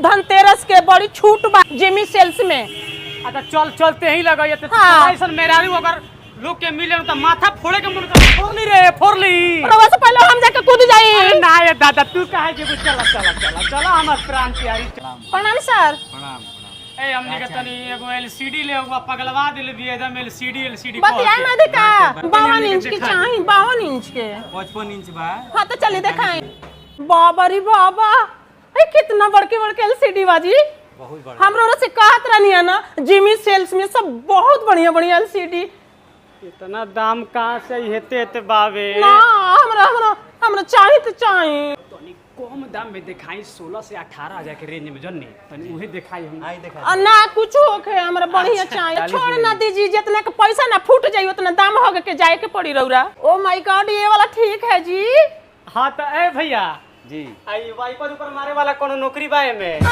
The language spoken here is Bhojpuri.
धनतेरस के बड़ी छूट बा जिमी सेल्स में। अच्छा चल चलते ही लगा ये हाँ। ऐसा मेरा अगर लोग के मिले तो माथा फोड़े के मन कर फोड़ली रे फोड़ली। रवा से पहले हम जाके कूद जाई। अरे ना ये दादा तू काहे जे चला चला चला चला हमर प्राण प्यारी। प्रणाम सर। प्रणाम। ए हमनी के तनी एगो एलसीडी ले एगो पगलवा दिल भी एकदम एलसीडी बतिया में देखा 52 इंच की चाहिए 52 इंच के 55 इंच बा। हाँ तो चलिए दिखाएं। बाबा रे बाबा ए कितना बड़के बड़के एलसीडी बाजी। बहुत बड़ा। हम रोड से कहत रहनी है ना जिमी सेल्स में सब बहुत बढ़िया बढ़िया एलसीडी। इतना दाम कहां से हेते बावे ना हमरा चाहिए तो चाहिए। तनी कम दाम में दिखाई 16 से 18 हजार के रेंज में जन्नी तनी उहे दिखाई हम आई देखा। ना कुछ होके हमरा बढ़िया चाहिए। 40 छोड़ ना दीजिए जितना के पैसा ना फूट जाई उतना दाम होगे के जाए के पड़ी रौरा। ओ माय गॉड ये वाला ठीक है जी। हां तो ए भैया जी। आई वाइपर ऊपर मारे वाला कोनो नौकरी बा में